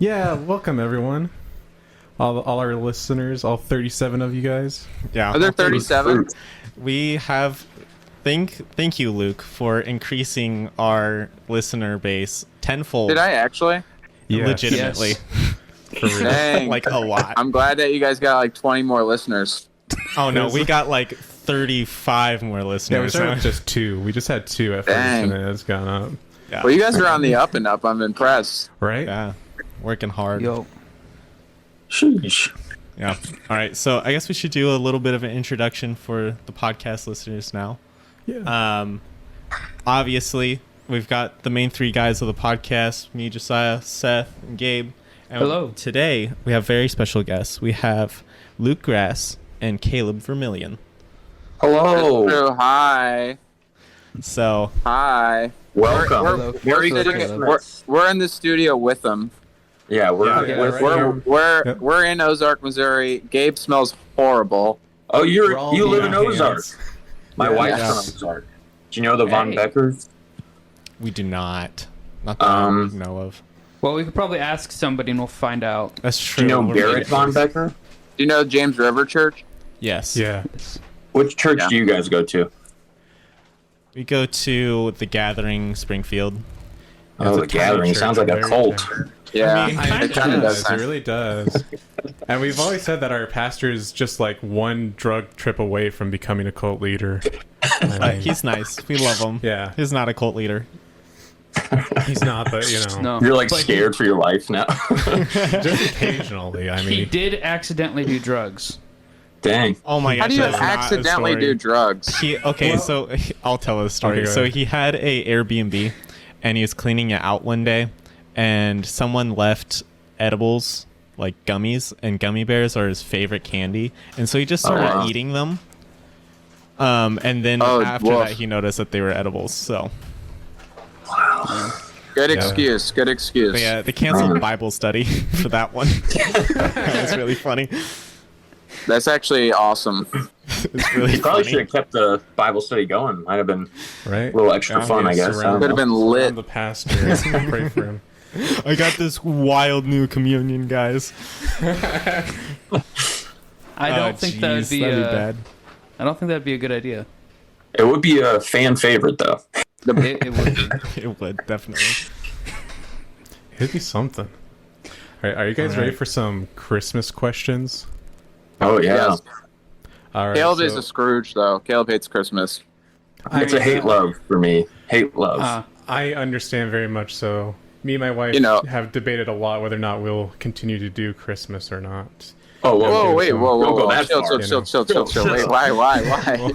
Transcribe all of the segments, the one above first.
Yeah, welcome everyone. All our listeners, all 37 of you guys. Yeah. Are there 37? We have thank you, Luke, for increasing our listener base tenfold. Did I actually? Yes. Legitimately. Yes. For real. Dang. Like a lot. I'm glad that you guys got like 20 more listeners. Oh no, we got like 35 more listeners. Yeah, we started with just 2. We just had 2 at first, Dang. and it has gone up. Yeah. Well, you guys are on the up and up. I'm impressed. Right? Yeah. Working hard. Yo. Sheesh. Yeah. All right. So I guess we should do a little bit of an introduction for the podcast listeners now. Yeah. Obviously, we've got the main 3 guys of the podcast: me, Josiah, Seth, and Gabe. And Hello. Today we have very special guests. We have Luke Grass and Caleb Vermillion. Hello. So, hi. So Hi. Welcome. Hello. Merry Hello. Christmas. We're in the studio with them. Yeah, we're Yeah, with right We're here. we're Yep. we're in Ozark, Missouri. Gabe smells horrible. Oh, We're all you live in in our Ozark. hands. My Yeah. wife's Yeah. from Ozark. Do you know the Von Hey. Beckers? we do not that I know of. Well, we could probably ask somebody and we'll find out. That's Do true. you know We're Barrett really Von close. Becker? Do you know James River Church? Yes. Yeah. Which church Yeah. do you guys go to? We go to the Gathering, Springfield. Oh, It's a the tiny Gathering. church, Sounds like a very cult. tiny. Yeah, I mean, it kind of does. It really does. And we've always said that our pastor is just like one drug trip away from becoming a cult leader. I mean, He's nice. We love him. yeah, He's not a cult leader. he's not, but you know, No. You're like But scared for your life now. just occasionally. I He mean, did accidentally do drugs. Dang. Oh my gosh. How do you that's not a accidentally story. do drugs? So I'll tell a story. Okay, go So ahead. he had a Airbnb, and he was cleaning it out one day, and someone left edibles, like gummies, and gummy bears are his favorite candy, and so he just started wow. eating them. And then Oh, after woof. that, he noticed that they were edibles. So, Good Yeah. excuse. Good excuse. but yeah, they canceled Bible study for that one. That was really funny. That's actually awesome. It's really You probably should funny. have kept the Bible study going. Might have been right? a little extra Yeah, fun, I guess. I surround- don't Could have know. been Surround lit. the pastor. Pray for him. I got this wild new communion, guys. I don't think that would jeez, be, that'd be bad. I don't think that'd be a good idea. It would be a fan favorite, though. It would be. It would definitely. It'd be something. All right, are you guys ready for some Christmas questions? Oh, yeah. Yes. All right. Caleb is so a Scrooge, though. Caleb hates Christmas. It's a hate-love for me. Hate-love. I understand very much so. Me and my wife You know- have debated a lot whether or not we'll continue to do Christmas or not. oh, Whoa, wait, whoa, Don't whoa, go whoa. that Chill, far, chill, chill, you know. chill, chill, chill. Wait, why?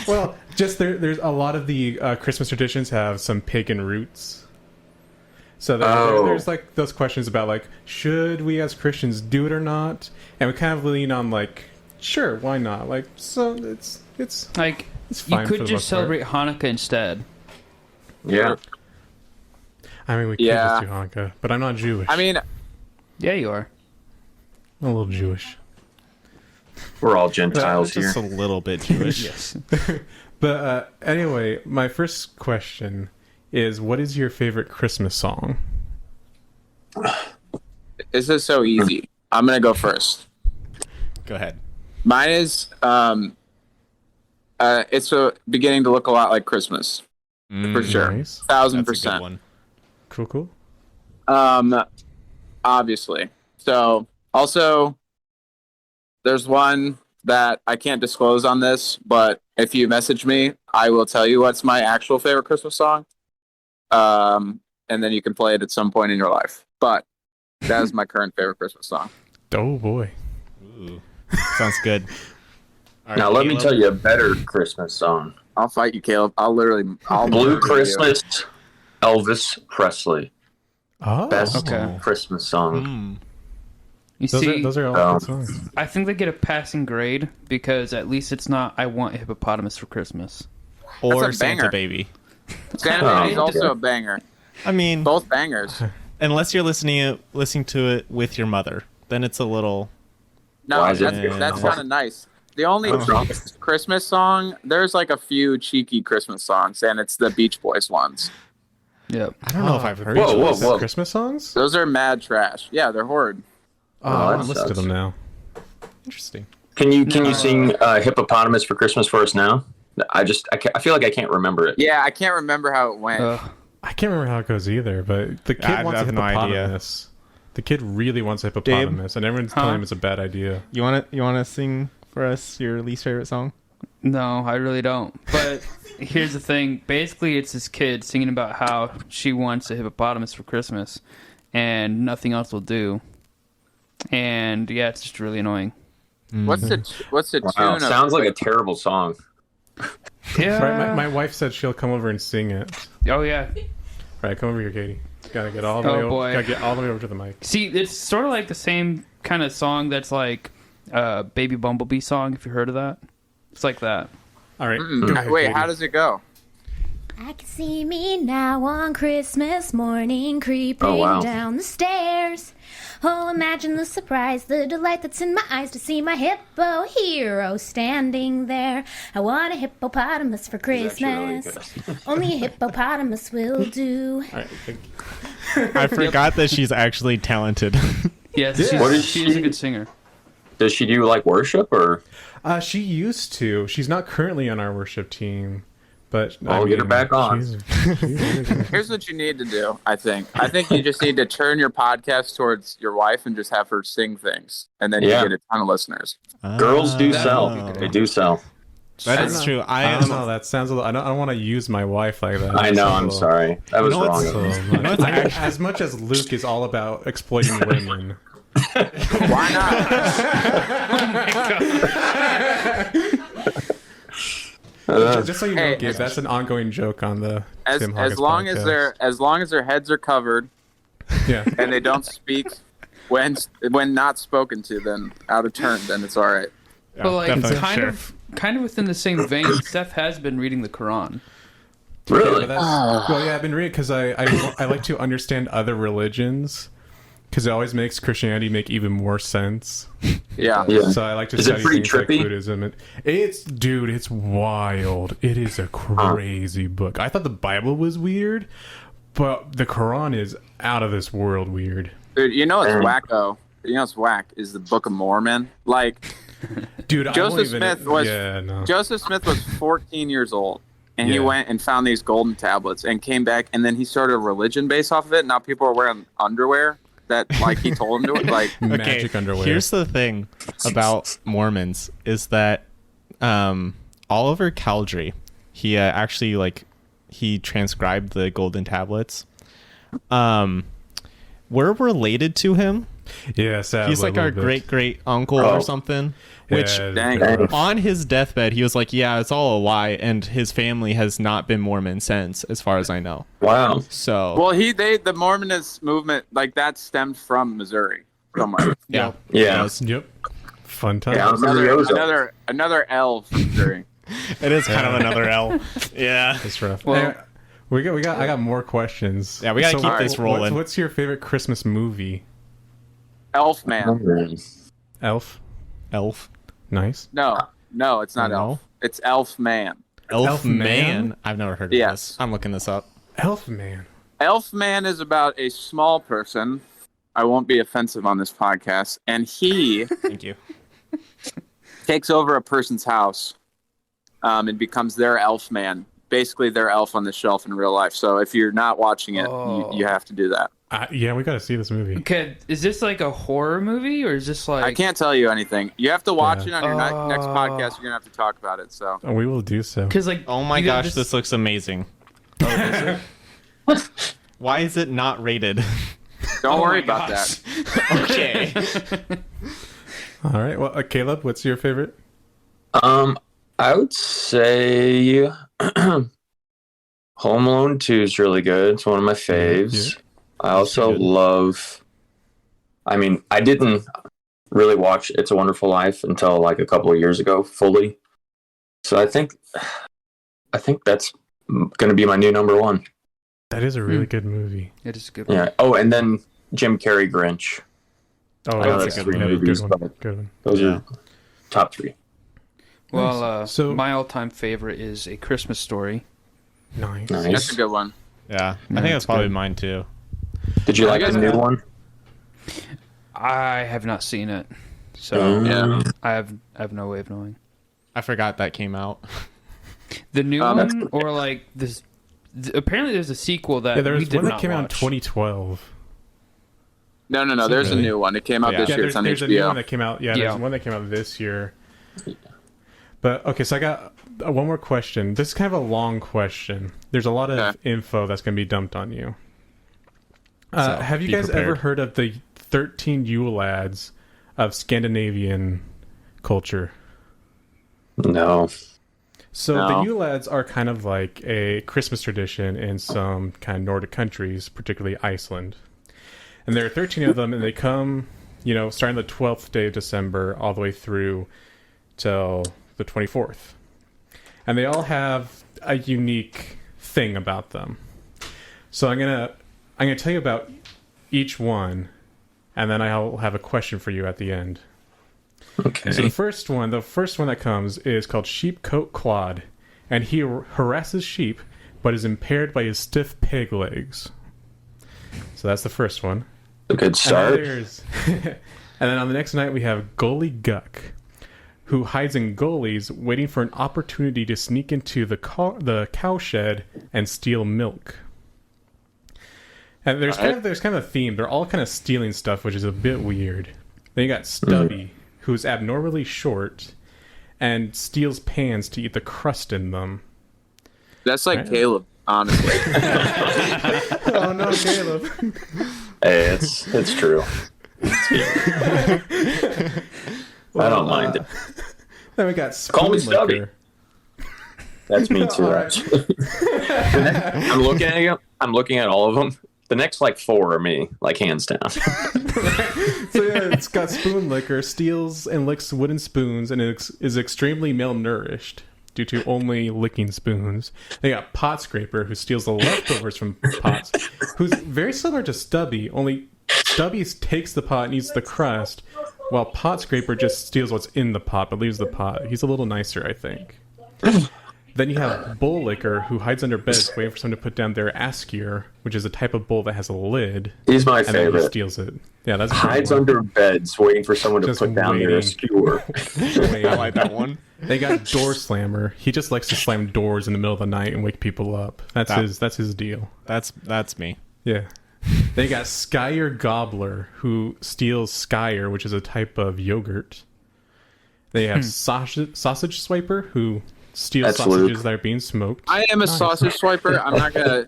Well, just there's a lot of the Christmas traditions have some pagan roots. So there's like those questions about like, should we as Christians do it or not? And we kind of lean on like, sure, why not? Like, so it's Like, it's you fine for could the just most part. celebrate Hanukkah instead. Yeah. I mean, we could Yeah. just do Hanukkah, but I'm not Jewish. I mean, Yeah, you are. I'm a little Jewish. We're all Gentiles here. Just a little bit Jewish. Yes. But anyway, my first question is, what is your favorite Christmas song? this is so easy. I'm going to go first. Go ahead. Mine is, it's beginning to look a lot like Christmas. For sure. Nice. 1,000%. one. Cool. Obviously. So, also, there's one that I can't disclose on this, but if you message me, I will tell you what's my actual favorite Christmas song. And then you can play it at some point in your life. But that is my current favorite Christmas song. Oh boy. Ooh. Sounds good. All right, Now, let me Caleb. tell you a better Christmas song. I'll fight you, Caleb. I'll Blue murder you. Christmas, Elvis Presley. Oh, Best Okay. Christmas song. Mm. You Those see, are all Um, good songs. I think they get a passing grade because at least it's not I want a hippopotamus for Christmas. Or That's a Santa banger. Baby. Santa Oh, Baby is also okay. a banger. I mean, Both bangers. unless you're listening to it with your mother, then it's a little. No, Why is it- that's kind of nice. The only What's wrong? Christmas song, there's like a few cheeky Christmas songs, and it's the Beach Boys ones. Yep. I don't know if I've heard. Whoa. Christmas songs? Those are mad trash. Yeah, they're horrid. Oh, that I'm listening to sucks. them now. Interesting. Can you sing "Hippopotamus" for Christmas for us now? I feel like I can't remember it. Yeah, I can't remember how it went. I can't remember how it goes either, but the kid I wants a have no idea. hippopotamus. The kid really wants a hippopotamus, and everyone's telling him it's a bad idea. You wanna sing for us your least favorite song? No, I really don't. But here's the thing. Basically, it's this kid singing about how she wants a hippopotamus for Christmas, and nothing else will do. And yeah, it's just really annoying. What's the Wow, tune? sounds like a terrible song. Yeah. Right, my wife said she'll come over and sing it. Oh yeah. Right, come over here, Katie. Gotta get all the Oh, way. boy. Gotta get all the way over to the mic. See, it's sort of like the same kind of song that's like Baby Bumblebee song, if you heard of that. It's like that. All right. Go ahead, Wait, Katie. how does it go? I can see me now on Christmas morning creeping Oh, wow. down the stairs. Oh, imagine the surprise, the delight that's in my eyes to see my hippo hero standing there. I want a hippopotamus for Christmas. Only a hippopotamus will do. All right. Thank you. I forgot that she's actually talented. Yes, Yeah. What is she is a she- good singer. Does she do like worship or? She used to. She's not currently on our worship team, but I'll get her back on. she's really good. Here's what you need to do, I think. I think you just need to turn your podcast towards your wife and just have her sing things. And then Yeah. you get a ton of listeners. Girls do that sell. would be good. They do sell. That I is don't true. know. I I don't am. know. That sounds a little. I don't want to use my wife like that. I That know. sounds a I'm little- sorry. That was You know wrong. what's- So You know, it's much. actually- As much as Luke is all about exploiting women. Why not? Just so you know, Hey, Gabe, that's an ongoing joke on the Tim Hawkins As long podcast. as long as their heads are covered Yeah. and they don't speak when not spoken to, then out of turn, then it's all right. But like definitely. kind of within the same vein, Steph has been reading the Quran. Yeah, Really? but well, yeah, I've been reading because I like to understand other religions because it always makes Christianity make even more sense. Yeah. Yeah. So I like to Is it study pretty things like trippy? Buddhism. And it's wild. It is a crazy book. I thought the Bible was weird, but the Quran is out of this world weird. Dude, you know what's Mm. wacko? You know what's whack is the Book of Mormon. Like Dude, I Joseph won't even, Smith was yeah, no. Joseph Smith was 14 years old, and he Yeah. went and found these golden tablets, and came back, and then he started a religion based off of it. Now people are wearing underwear that like he told them to. Like, Magic underwear. Here's the thing about Mormons is that Oliver Cowdery, he actually he transcribed the golden tablets. We're related to him. yeah, sadly, He's like a our little bit. great uncle Oh. or something. Which Yeah, Dang. rough. on his deathbed, he was like, "Yeah, it's all a lie," and his family has not been Mormon since, as far as I know. Wow. So, well, the Mormonist movement like that stemmed from Missouri. Somewhere. yeah, Yeah. It, Yep. Fun time. Yeah, I remember the Ozarks. Another L from Missouri. is kind of another L. Yeah. It's rough. Well- Anyway, I got more questions. Yeah, we gotta keep this rolling. What's your favorite Christmas movie? Elf Man. Elf. Elf. Nice. No, it's not No? Elf. It's Elf Man. Elf Man? Man. I've never heard of Yes. this. I'm looking this up. Elf Man. Elf Man is about a small person. I won't be offensive on this podcast, and he Thank you. takes over a person's house, and becomes their elf man. Basically, their elf on the shelf in real life. So if you're not watching it, Oh. you have to do that. Yeah, we got to see this movie. Okay, is this like a horror movie or is this like? I can't tell you anything. You have to watch Yeah. it on your next podcast. You're gonna have to talk about it. So We will do so. Because like, Oh my you know, gosh, this looks amazing. Why is it not rated? don't Oh worry my about gosh. that. Okay. All right. Well, Caleb, what's your favorite? I would say Home Alone 2 is really good. It's one of my faves. Yeah. I also good. love. I mean, I didn't really watch It's a Wonderful Life until like a couple of years ago fully. So I think that's going to be my new number one. That is a really good movie. It is a good one. Yeah. Oh, and then Jim Carrey Grinch. Oh, I know that's that's a three good one. movies, Good one. but Good one. those Yeah. are top three. Well, So- my all-time favorite is A Christmas Story. Nice. Nice. That's a good one. Yeah, I think that's that's probably good. mine too. Did you like guys the new have- one? I have not seen it, so Yeah. I have no way of knowing. I forgot that came out. The new That's one, or like this. Apparently, there's a sequel that Yeah, there we was did one that not came out in watch. 2012. No. There's a Really? new one. It came out Yeah. this Yeah, year. It's on there's a new one HBO. that came out. Yeah, Yeah. there's one that came out this year. But okay, so I got one more question. This is kind of a long question. There's a lot of Okay. info that's going to be dumped on you. So, Have you be guys ever prepared. heard of the 13 Yule lads of Scandinavian culture? No. So No. the Yule lads are kind of like a Christmas tradition in some kind of Nordic countries, particularly Iceland. And there are 13 of them, and they come, starting the 12th day of December all the way through till the 24th. And they all have a unique thing about them. So I'm gonna tell you about each one, and then I'll have a question for you at the end. Okay. So the first one that comes is called Sheepcoat Quad, and he harasses sheep, but is impaired by his stiff peg legs. So that's the first one. A good And then, start. and then on the next night we have Goalie Guck, who hides in gullies, waiting for an opportunity to sneak into the cow shed and steal milk. And there's kind of a theme. They're all kind of stealing stuff, which is a bit weird. Then you got Stubby, who's abnormally short and steals pans to eat the crust in them. That's like Right. Caleb, honestly. Oh no, Caleb! Hey, it's true. I don't mind it. Then we got Call me Spoon Stubby. Licker. That's me too. All right. Actually, I'm looking at all of them. The next like 4 are me, like hands down. So yeah, it's got Spoon Licker, steals and licks wooden spoons, and is extremely malnourished due to only licking spoons. They got Pot Scraper, who steals the leftovers from pots, who's very similar to Stubby, only Stubby takes the pot and eats the crust, while Pot Scraper just steals what's in the pot but leaves the pot. He's a little nicer, I think. Then you have Bull Licker, who hides under beds waiting for someone to put down their askew, which is a type of bull that has a lid, He's my and then he favorite. steals it. Yeah, that's a good Hides one. under beds, waiting for someone to Just put down their waiting. skewer. I like that one. They got Door Slammer. He just likes to slam doors in the middle of the night and wake people up. That's his deal. That's me. Yeah. They got Skyer Gobbler, who steals Skyer, which is a type of yogurt. They have Sausage Swiper, who steals That's sausages Luke. that are being smoked. I am a sausage swiper. I'm not gonna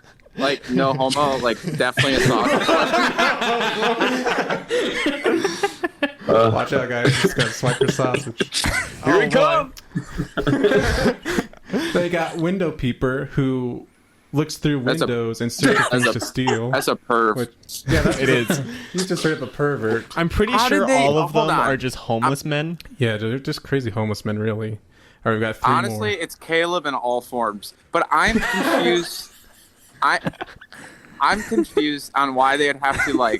no homo. Definitely a sausage swiper. Watch out, guys. He's got Swiper sausage. Here we come. They got Window Peeper, who looks through That's a- windows and searches that's things a- to steal. That's a perv. Which, yeah, It is. He's just straight up a pervert. I'm pretty How sure did they- all of hold them on. are just homeless men. Yeah, they're just crazy homeless men, really. All right, we've got 3 Honestly, more. it's Caleb in all forms. But I'm confused. I'm confused on why they'd have to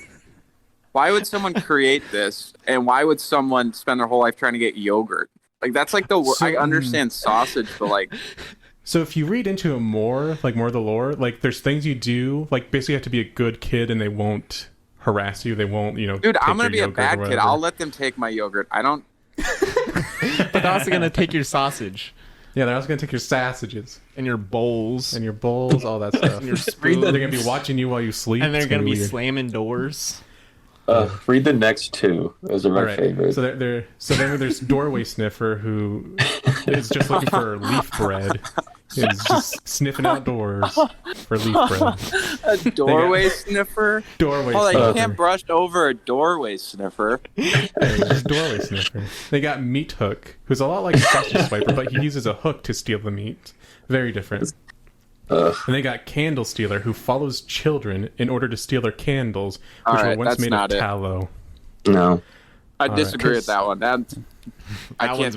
why would someone create this, and why would someone spend their whole life trying to get yogurt? That's like the So- I understand sausage, but So if you read into it more of the lore, there's things you do, basically you have to be a good kid and they won't harass you. They won't, dude, take I'm gonna your be a yogurt or bad kid. whatever. I'll let them take my yogurt. I don't. But they're also gonna take your sausage Yeah, they're also going to take your sausages and your bowls and your bowls, all that stuff. and your They're spoons, going to be watching you while you sleep. and they're It's gonna be weird. slamming doors. Read the next 2. Those are my All right. favorite. So then there's Doorway Sniffer, who is just looking for leaf bread. He's just sniffing out doors for leaf bread. A doorway sniffer? Doorway Oh, Sniffer. you can't brush over a doorway sniffer. Yeah, he's just Doorway Sniffer. They got Meat Hook, who's a lot like Sausage Swiper, but he uses a hook to steal the meat. Very different. And they got Candle Stealer, who follows children in order to steal their candles, All which were right, once that's made not of it. tallow. No. I right, disagree 'cause- with that one. I one's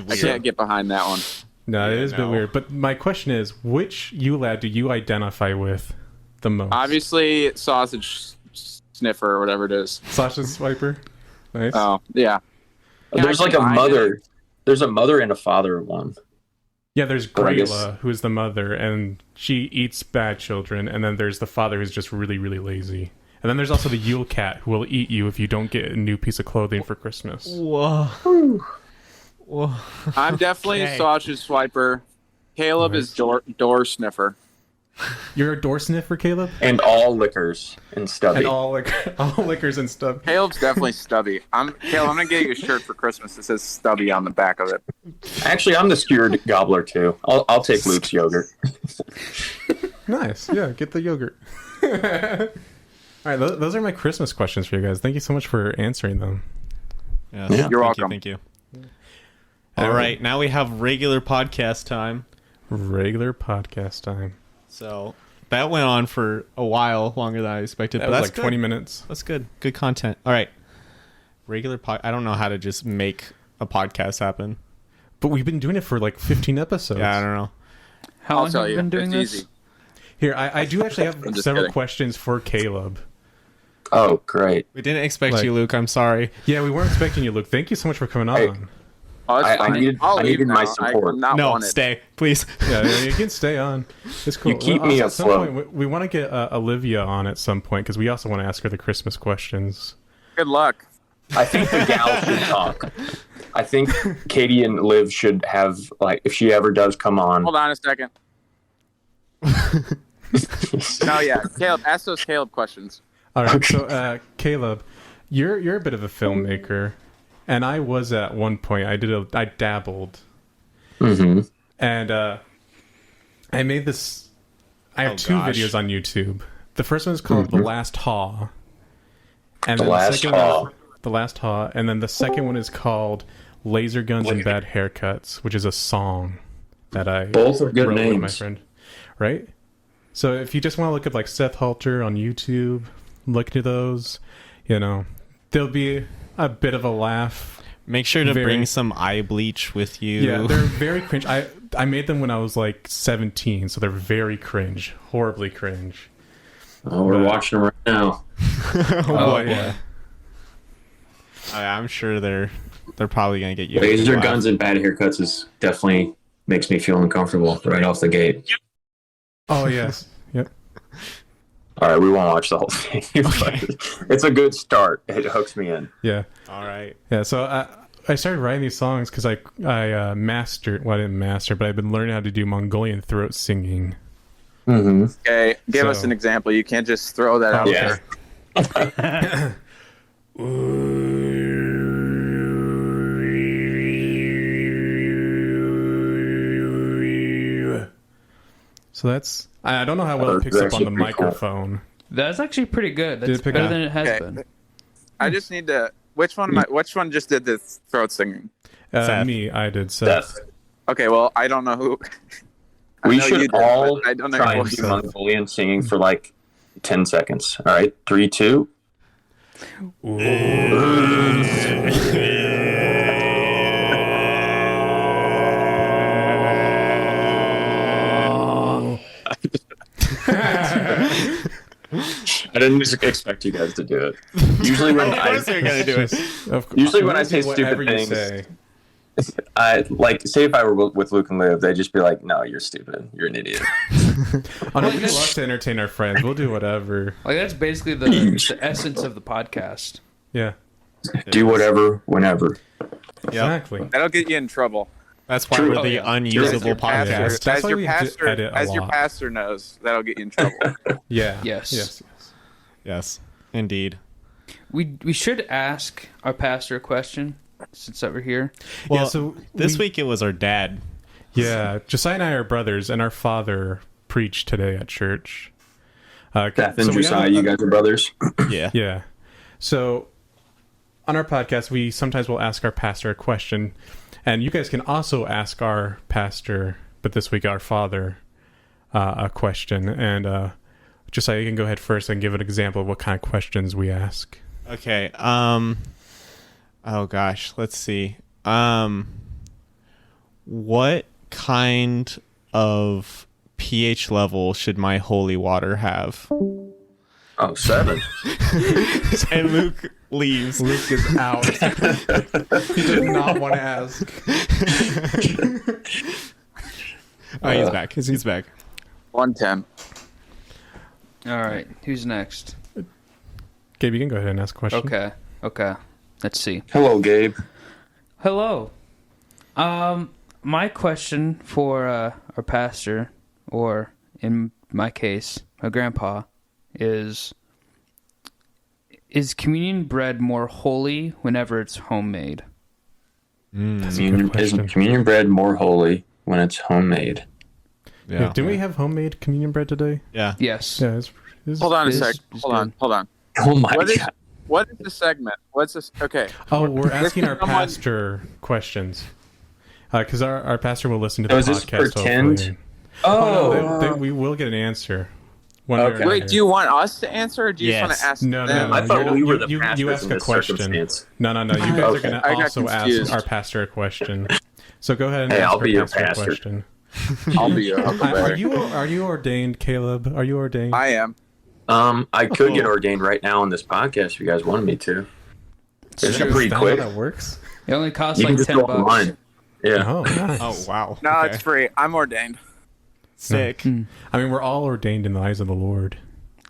can't. I weird. can't get behind that one. No, it Yeah, is a bit no. weird. But my question is, which Yule do you identify with the most? Obviously, sausage sniffer or whatever it is. Sausage Swiper? Nice. Oh, yeah. There's I like a combine mother. There's a mother and a father one. Yeah, there's But I guess- Grayla, who is the mother, and she eats bad children. And then there's the father, who's just really, really lazy. And then there's also the Yule Cat, who will eat you if you don't get a new piece of clothing for Christmas. Whoa. Whoa. I'm definitely Okay. sausage swiper. Caleb is door sniffer. You're a door sniffer, Caleb? And all liquors and stubby. And all liquors and stuff. Caleb's definitely stubby. Caleb, I'm gonna get you a shirt for Christmas that says stubby on the back of it. Actually, I'm the skewered gobbler too. I'll take Luke's yogurt. Nice. Yeah, get the yogurt. All right, those are my Christmas questions for you guys. Thank you so much for answering them. Yes. Yeah. You're welcome. Thank you. All right, now we have regular podcast time. Regular podcast time. So that went on for a while, longer than I expected. That but was that's like good. 20 minutes. That's good. Good content. All right. I don't know how to just make a podcast happen. But we've been doing it for like 15 episodes. Yeah, I don't know. How I'll long tell have you you, been doing it's this? easy. Here, I do actually have I'm just several kidding. questions for Caleb. Oh, great. We didn't expect Like- you, Luke. I'm sorry. Yeah, we weren't expecting you, Luke. Thank you so much for coming Hey. on. Oh, it's I fine. needed- I'll I leave needed my now. support. I'm not No, wanted. stay, please. Yeah, you can stay on. It's cool. You keep me at some afloat. point, we want to get Olivia on at some point because we also want to ask her the Christmas questions. Good luck. I think the gal should talk. I think Katie and Liv should have, like, if she ever does come on. Hold on a second. No, yeah, Caleb. Ask those Caleb questions. All right, so Caleb, you're a bit of a filmmaker, and I was at one point. I dabbled, Mm-hmm. and I made this. I have Oh, two gosh. videos on YouTube. The first one is called "The Last Haw," and The then Last second Haw. one, "The Last Haw," and then the second one is called "Laser Guns and Bad Haircuts," which is a song that I Both are good wrote with my names. friend. Right? So if you just want to look up like Seth Halter on YouTube, look to those. You know, there'll be a bit of a laugh. Make sure to Very- bring some eye bleach with you. Yeah, they're very cringe. I made them when I was like 17, so they're very cringe, horribly cringe. Oh, we're watching them right now. Oh, yeah. I'm sure they're probably gonna get you. Laser Wow. guns and bad haircuts is definitely makes me feel uncomfortable right off the gate. Oh yes. Yep. All right, we won't watch the whole thing. But it's a good start. It hooks me in. Yeah. All right. Yeah. So I started writing these songs because I mastered. Well, I didn't master, but I've been learning how to do Mongolian throat singing. Mm-hmm. Okay, give us So- an example. You can't just throw that out Yeah. there. So that's. I don't know how well it picks up on the Actually pretty cool. microphone. That's actually pretty good. Did That's it pick better up? than it has Okay. been. I just need to. Which one just did the throat singing? Seth. Me, I did. Seth. Seth. Okay, well, I don't know who. I We know you should did, all but I don't know try who and voice do it. Mongolian singing for like 10 seconds. All right, 3, 2. I didn't expect you guys to do it. Usually when Of course they're gonna do it. Usually when I We'll say do whatever stupid you things- say. I like say if I were with Luke and Liv, they'd just be like, "No, you're stupid. You're an idiot." Oh, no, we love to entertain our friends. We'll do whatever. Like that's basically the essence of the podcast. Yeah. Do whatever, whenever. Exactly. That'll get you in trouble. That's why True. we're Oh, the yeah. unusable Pastor- podcast. That's as why your we have to pastor, edit a as your lot. pastor knows, that'll get you in trouble. Yeah. Yes. Yes. Yes, indeed. We should ask our pastor a question since that we're here. Well, Yeah, so this week it was our dad. Yeah, Josiah and I are brothers, and our father preached today at church. Seth and so we Josiah, have- you guys are brothers. Yeah. Yeah. So on our podcast, we sometimes will ask our pastor a question, and you guys can also ask our pastor, but this week our father, a question. And Josiah, you can go ahead first and give an example of what kind of questions we ask. Okay. Oh gosh, let's see. What kind of pH level should my holy water have? Oh, 7. And Luke leaves. Luke is out. He does not want to ask. Oh, he's back. He's back. 110. All right, who's next? Gabe, you can go ahead and ask a question. Okay. Let's see. Hello, Gabe. Hello. My question for our pastor, or in my case, my grandpa, is communion bread more holy whenever it's homemade? That's a good Is question. communion bread more holy when it's homemade? Yeah. Didn't we have homemade communion bread today? Yeah. Yes. Yeah. Hold on a It is- sec. it's Hold on. Oh my What is god! what is the segment? What's this? Okay. Oh, we're asking our Someone- pastor questions. Because our pastor will listen to Oh, the is this podcast. pretend? Hopefully. Oh, No, we will get an answer. One way or Okay. another. Wait, do you want us to answer, or do you just want Yes. to ask No, them? I thought we were the you pastors ask in a this question. circumstance. No. You guys are Okay. going I to got also confused. ask our pastor a question. So go ahead and Hey, ask I'll our be your pastor a pastor. question. I'll be your Are huckleberry. you ordained, Caleb? Are you ordained? I am. I could get ordained right now on this podcast if you guys wanted me to. It's true. pretty Is that quick. how that works? It only costs You can like just go $10. online. Yeah. Oh, nice. Oh, wow. No, Okay. it's free. I'm ordained. Sick. I mean, we're all ordained in the eyes of the Lord.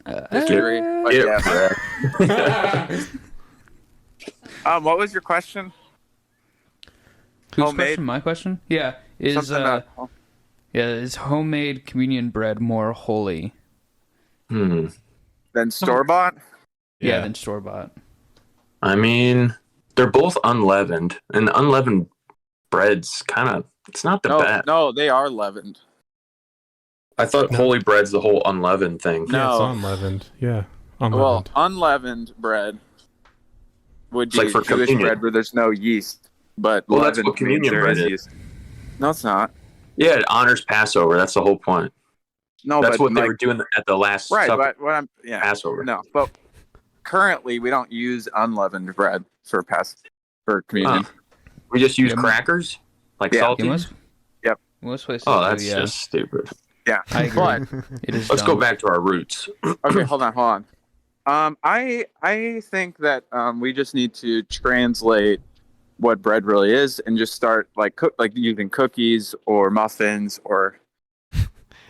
It's free. But Yeah, yeah. What was your question? Whose Homemade? question? My question? Yeah. Is Something about is homemade communion bread more holy? Hmm. then store bought. Yeah, than store bought. I mean, they're both unleavened, and unleavened bread's kind of, it's not the No, best. no, they are leavened. I thought holy bread's the whole unleavened thing. Yeah, it's No. unleavened. Yeah, Well, unleavened. unleavened bread would It's be like for Jewish communion. bread where there's no yeast, but Well, that's leavened what communion means there bread is. yeast. No, it's not. Yeah, it honors Passover. That's the whole point. No, That's but what they like, were doing at the Last right. Supper, But what I'm Passover. No, but currently we don't use unleavened bread for communion. We just use Yeah. crackers, like Yeah. salty. Most, Yep. Most places Oh, do, that's yeah. just stupid. Yeah, I agree. But It is Let's dumb. go back to our roots. okay, hold on. I think that we just need to translate what bread really is and just start like using cookies or muffins or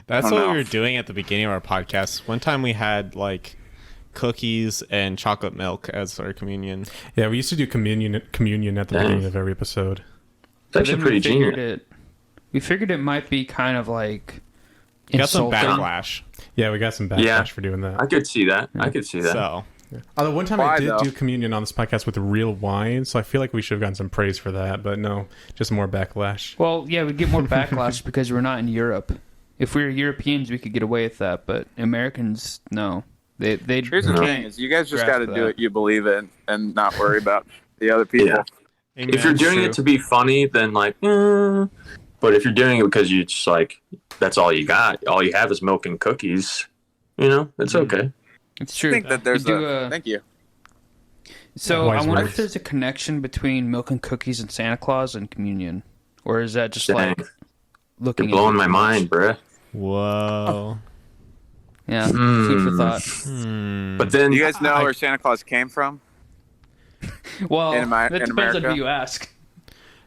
That's I what don't we know. were doing at the beginning of our podcast. One time we had like cookies and chocolate milk as our communion. Yeah, we used to do communion at the Dang. beginning of every episode. It's actually Then pretty we genius. figured it might be kind of like We got some insulting. backlash. Yeah, we got some backlash Yeah. for doing that. I could see that. I could see that. So Although one time Why, I did though? do communion on this podcast with real wine, so I feel like we should have gotten some praise for that. But no, just more backlash. Well, yeah, we'd get more backlash because we're not in Europe. If we were Europeans, we could get away with that, but Americans, no. They here's the No. thing is you guys just Grasp got to do that. what you believe in and not worry about the other people. Yeah. Amen. If you're doing true. it to be funny, then like, but if you're doing it because you just like, that's all you got, all you have is milk and cookies, it's okay. It's I true. think that there's We do, thank you. So Wise I wonder words. if there's a connection between milk and cookies and Santa Claus and communion, or is that just Dang, like looking? you're blowing into my too much? mind, bruh. Whoa. Yeah, food for Hmm. thought. But then Do you guys know where Santa Claus came from? Well, In that depends on America? who you ask.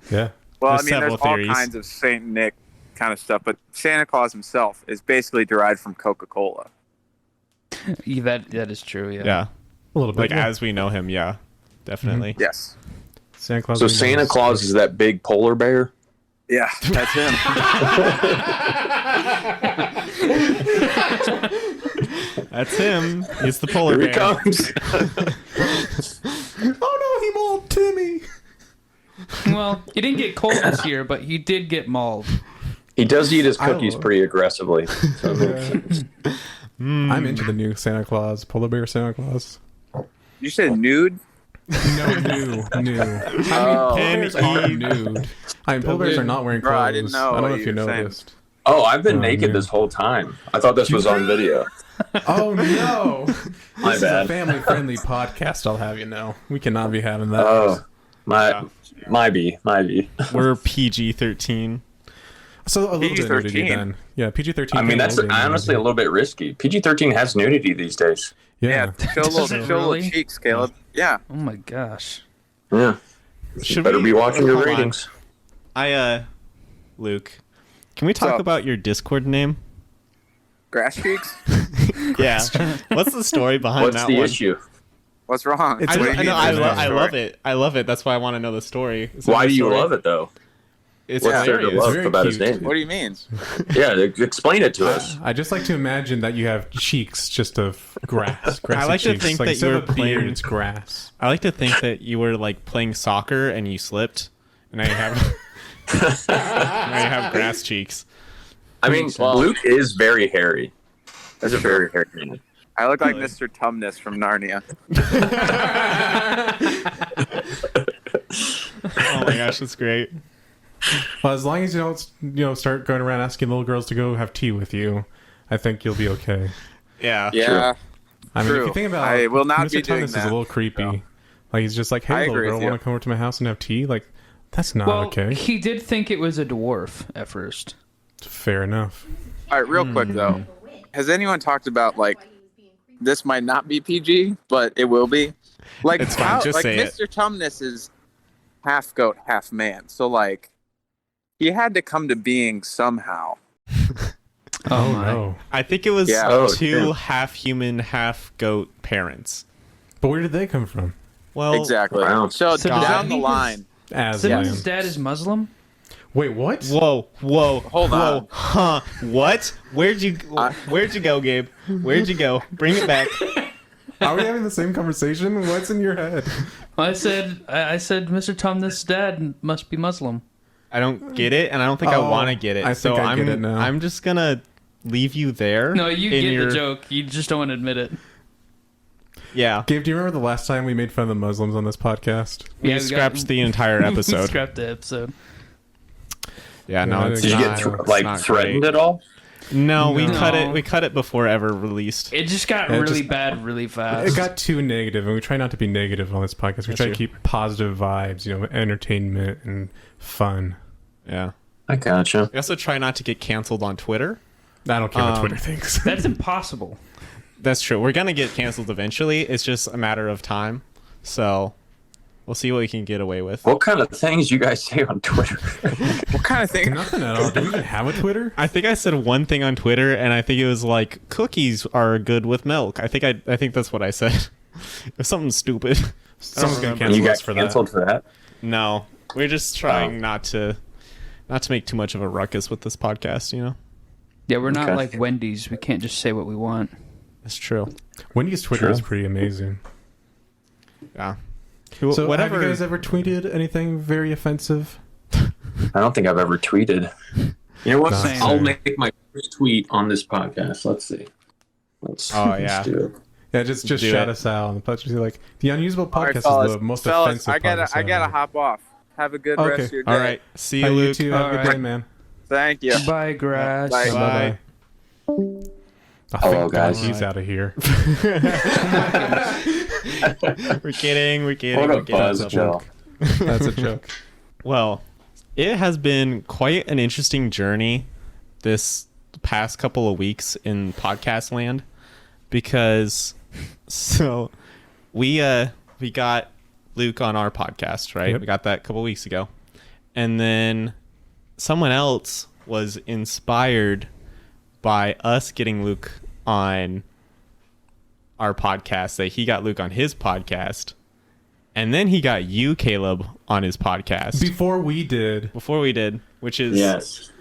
Yeah. Well, There's I mean, there's several all theories. kinds of Saint Nick kind of stuff, but Santa Claus himself is basically derived from Coca-Cola. Yeah, that is true. Yeah. Yeah. A little bit. Like yeah. as we know him, yeah. Definitely. Yes. Santa Claus. so we know Santa is- Claus is that big polar bear. Yeah, that's him. That's him. He's the polar Here he bear. comes. Oh no, he mauled Timmy. Well, he didn't get cold this year, but he did get mauled. He does eat his I cookies will. pretty aggressively. So it makes sense. I'm into the new Santa Claus, polar bear Santa Claus. You said nude? No, new. I mean, Oh. polar bears are nude. I mean, polar bears are not wearing clothes. Bro, I didn't know I don't know what if you you were saying. noticed. Oh, I've been Oh, naked man. this whole time. I thought this was on video. Oh no! My This is a bad. family-friendly podcast. I'll have you know. We cannot be having that. Oh, might be. We're PG-13. So a little bit of nudity PG-13. then. Yeah, PG-13. I mean, can that's only be honestly a nudity. little bit risky. PG-13 has nudity these days. Yeah. Show a little, Does it show a really? little cheeks, Caleb. Yeah. Oh my gosh. Yeah. Should Better we- be watching your hold on. ratings. Luke, Can we talk So- about your Discord name? Grass cheeks. Yeah. What's the story behind What's that the one? issue? What's wrong? It's I, what just, do I you know. mean? I, There's no I love story. it. I love it. That's why I want to know the story. Why do you love it though? It's What's there to hilarious. love very about his cute. name? What do you mean? Yeah, explain it to us. I just like to imagine that you have cheeks just of grass. Grassy I like to cheeks. think like, that instead you of were a beard, playing- it's grass. I like to think that you were like playing soccer and you slipped, and now you have now you have grass cheeks. I mean, Well- Luke is very hairy. That's a very hairy man. I look like Mr. Tumnus from Narnia. Oh my gosh, that's great. Well, as long as you don't, start going around asking little girls to go have tea with you, I think you'll be okay. Yeah. Yeah. I mean, if True. you think about I will not Mr. be doing Tumnus is a that. little creepy. So. Like he's just like, I hey, agree little girl, with you. want to come over to my house and have tea? Like, that's not Well, okay. he did think it was a dwarf at first. Fair enough. All right, real quick though. Has anyone talked about like this might not be PG, but it will be? Like It's fine, just like say it. Mr. Tumnus is half goat, half man. So like he had to come to being somehow. Oh my. no! I think it was Yeah. Oh, two damn. half human, half goat parents. But where did they come from? Well, Exactly. wow. So So does that down the mean line. As So lion. his dad is Muslim? Wait, what? Whoa, Hold whoa, on. huh? What? Where'd you go, Gabe? Where'd you go? Bring it back. Are we having the same conversation? What's in your head? I said Mr. Tumnus' dad must be Muslim. I don't get it, and I don't think I Oh, want to get it. I so think I I'm get it now. I'm just gonna leave you there. No, you in get your- the joke. You just don't want to admit it. Yeah, Gabe, do you remember the last time we made fun of the Muslims on this podcast? we Yeah, scrapped the entire we episode. scrapped the episode. Yeah, no, Yeah, it's Did you not, get it's not threatened great. at all? No, we No. cut it. We cut it before ever released. It just got Yeah, really just- bad really fast. It got too negative, and we try not to be negative on this podcast. We That's try true. to keep positive vibes, entertainment and fun. Yeah. I gotcha. We also try not to get canceled on Twitter. I don't care what Um, Twitter thinks. That's impossible. That's true. We're gonna get canceled eventually. It's just a matter of time. So we'll see what we can get away with. What kind of things you guys say on Twitter? What kind of thing? Nothing at all. Do we even have a Twitter? I think I said one thing on Twitter, and I think it was like cookies are good with milk. I think that's what I said. It was something stupid. Someone's gonna remember. And you cancel got us for that. canceled for that? No, we're just trying Oh. not to make too much of a ruckus with this podcast. Yeah, we're not Okay. like Wendy's. We can't just say what we want. That's true. Wendy's Twitter True. is pretty amazing. Yeah. So, Whatever. have you guys ever tweeted anything very offensive? I don't think I've ever tweeted. You know what? Nah, Same. I'll make my first tweet on this podcast. Let's see. Let's yeah. do it. Yeah, just Do shout it. us out on the podcast. Be like, the Unusable All right, Podcast fellas, is the most fellas, offensive I gotta podcast hop off. Have a good Okay. rest of your day. All right. See you, Hey, you Luke. too. Have a good Alright. day, man. Thank you. Bye, grass. Bye. Bye. Oh, Hello, thank God guys. he's out of here. We're kidding. We're kidding. What a we're kidding. buzz, a Joe. That's a joke. Well, it has been quite an interesting journey this past couple of weeks in podcast land because so we got Luke on our podcast, right? Yep. We got that a couple weeks ago. And then someone else was inspired by us getting Luke on our podcast, that he got Luke on his podcast. And then he got you, Caleb, on his podcast Before we did, before we did, which is Yes.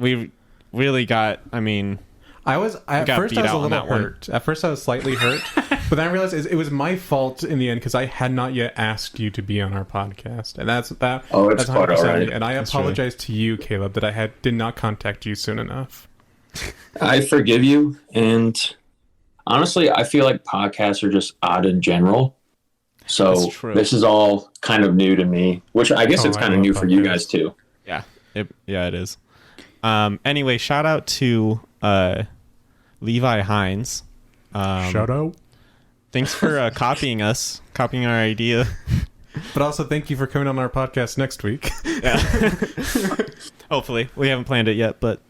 we really got. I mean, at got first beat I was out a on little that one. hurt. At first I was slightly hurt, but then I realized it was my fault in the end because I had not yet asked you to be on our podcast, and that's that. Oh, it's that's quite 100%. alright. And I That's apologize to you, Caleb, that I did not contact you soon enough. I forgive you. And honestly, I feel like podcasts are just odd in general. So That's true. this is all kind of new to me, which I guess Oh, it's I kind of love new for you podcasts. guys too. yeah, it is. Anyway, shout out to Levi Hines. Shout out. Thanks for copying our idea. But also thank you for coming on our podcast next week. Hopefully, we haven't planned it yet, but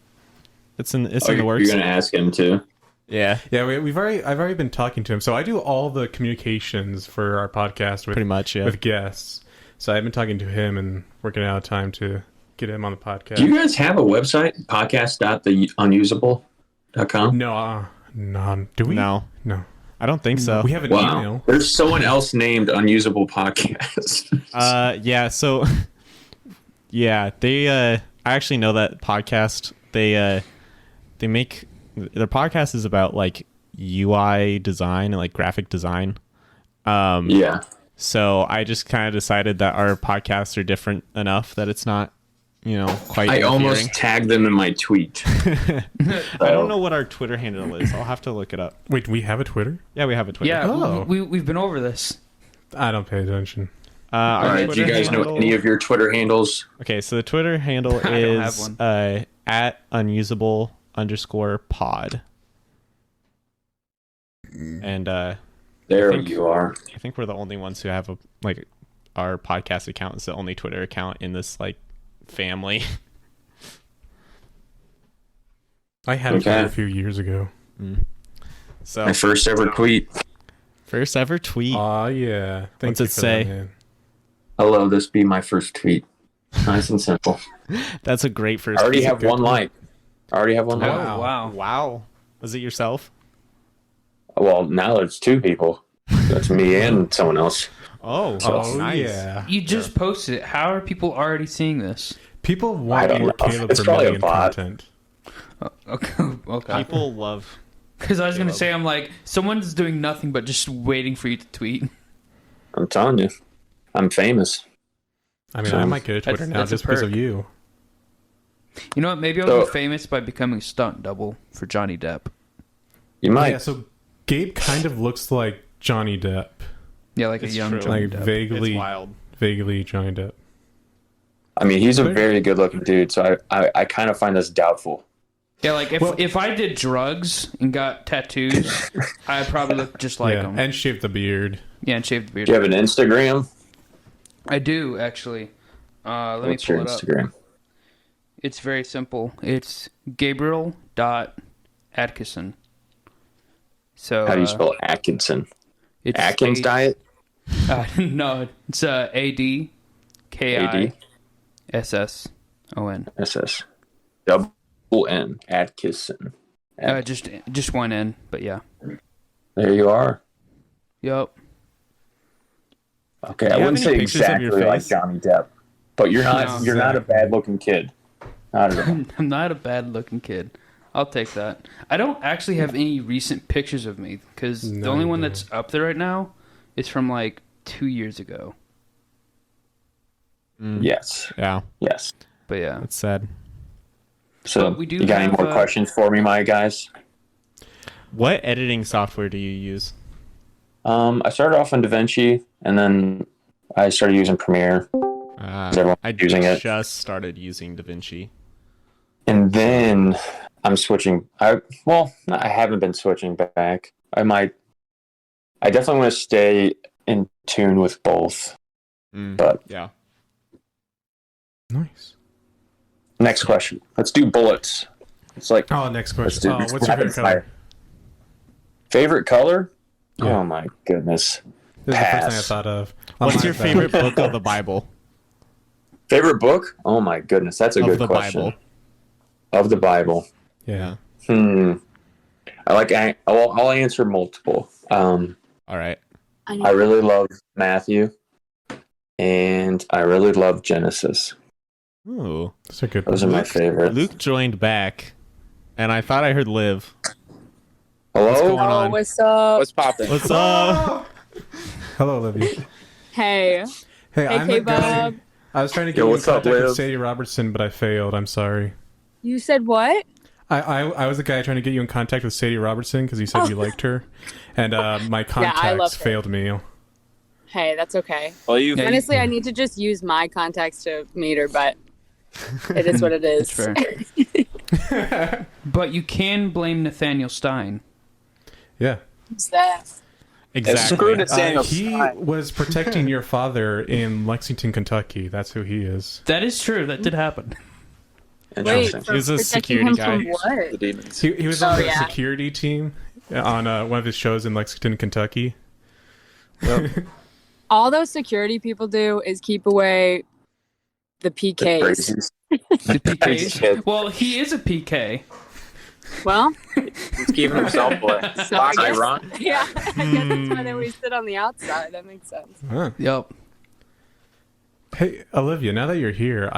it's in the You're works. going to ask him too. Yeah, Yeah, I've already been talking to him. So I do all the communications for our podcast with pretty much. Yeah. with guests. So I've been talking to him and working out time to get him on the podcast. Do you guys have a website? Podcast.theunusable.com? No, no. Do we? No, No. I don't think so. We have an Wow. email. There's someone else named Unusable Podcast. Yeah. So, yeah, I actually know that podcast. They make their podcast is about like UI design and like graphic design. Yeah. So I just kind of decided that our podcasts are different enough that it's not, quite. I almost tagged them in my tweet. I don't know what our Twitter handle is. I'll have to look it up. Wait, we have a Twitter? Yeah, we have a Twitter. Yeah, Oh. we've been over this. I don't pay attention. Our All right. Do you Twitter guys know handle- any of your Twitter handles? Okay, so the Twitter handle I don't have is one. at unusable_pod. And There think- you are. I think we're the only ones who have our podcast account is the only Twitter account in this like family. I had a Okay. Twitter a few years ago. So My first ever tweet. first ever tweet. Aw, yeah. Thank What's you it for say? that, man. Hello, this be my first tweet. Nice and simple. That's a great first. I already tweet. have one like. Wow. Oh, wow. Wow. Was it yourself? Well, now it's two people. That's me and someone else. Oh, Oh, nice. yeah. You just posted it. How are people already seeing this? People I want don't more know. Caleb It's probably a Vermillion bot. content. Okay. Okay. People love. Because I was gonna say, I'm like, someone's doing nothing but just waiting for you to tweet. I'm telling you. I'm famous. I mean, I might get a Twitter That's- now that's a just because of perk. you. You know what? Maybe I'll So- be famous by becoming a stunt double for Johnny Depp. You might. Yeah, so Gabe kind of looks like Johnny Depp. Yeah, like It's a young true. Johnny Like Depp. vaguely, It's wild. vaguely Johnny Depp. I mean, he's a very good looking dude, so I kind of find this doubtful. Yeah, like if I did drugs and got tattoos, I'd probably look just like him. And shave the beard. Yeah, and shave the beard. Do you have an Instagram? I do actually. Let What's me your pull it up. Instagram? It's very simple. It's Gabriel.Atkinson. So How do you spell Atkinson? it's Atkins diet? No, it's ADKISSON. SS. Double N. Atkinson. Just one N, but yeah. There you are. Yup. Okay, Do I you have wouldn't any say pictures of your exactly like face? Johnny Depp, but you're not. No. You're not a bad looking kid. Not at all. I'm not a bad looking kid. I'll take that. I don't actually have any recent pictures of me because the No, only you one don't. that's up there right now is from like 2 years ago. Yes. Yeah, Yes. But yeah. that's sad. So, But we do you got any have, more questions for me, my guys? What editing software do you use? I started off on DaVinci, and then I started using Premiere, everyone's I using it. just started using DaVinci. and then I'm switching. I haven't been switching back. I definitely want to stay in tune with both. But Yeah. Nice. next question. Let's do bullets. It's like Oh, next let's question. do What's your favorite color? Favorite color? Yeah. Oh my goodness. This is the first thing I Pass. thought of. What's your favorite book of the Bible? Favorite book? Oh my goodness, that's a Of good the question. Bible. Of the Bible. Yeah. I'll answer multiple. All right. I really love Matthew, and I really love Genesis. Ooh. Those are good. Those are my favorites. Luke joined back, and I thought I heard Liv. Hello? What's going on? What's up? What's popping? What's up? Hello, Olivia. Hey. Hey, I'm the guy. K-Bob. I was trying to get Yo, you in what's up, contact with Liv? Sadie Robertson, but I failed. I'm sorry. You said what? I was the guy trying to get you in contact with Sadie Robertson because you said you liked her, and my contacts love her. failed me. Hey, that's okay. Well, you Yeah, Honestly, I need to just use my contacts to meet her, but it is what it is. That's fair. But you can blame Nathaniel Stein. Yeah. Who's that? Exactly. screw Nathaniel He Stein. was protecting your father in Lexington, Kentucky. That's who he is. That is true. That did happen. Wait, Interesting. for He's a protecting security him guy. from what? the demons. He was on Oh, the yeah. security team on one of his shows in Lexington, Kentucky. All those security people do is keep away the PKs. Crazies. The Crazy PKs. kid. Well, he is a PK. Well, He's keeping himself away. so I guess, Ironic. yeah, I guess that's why they always sit on the outside. That makes sense. Huh. Yep. Hey, Olivia, now that you're here,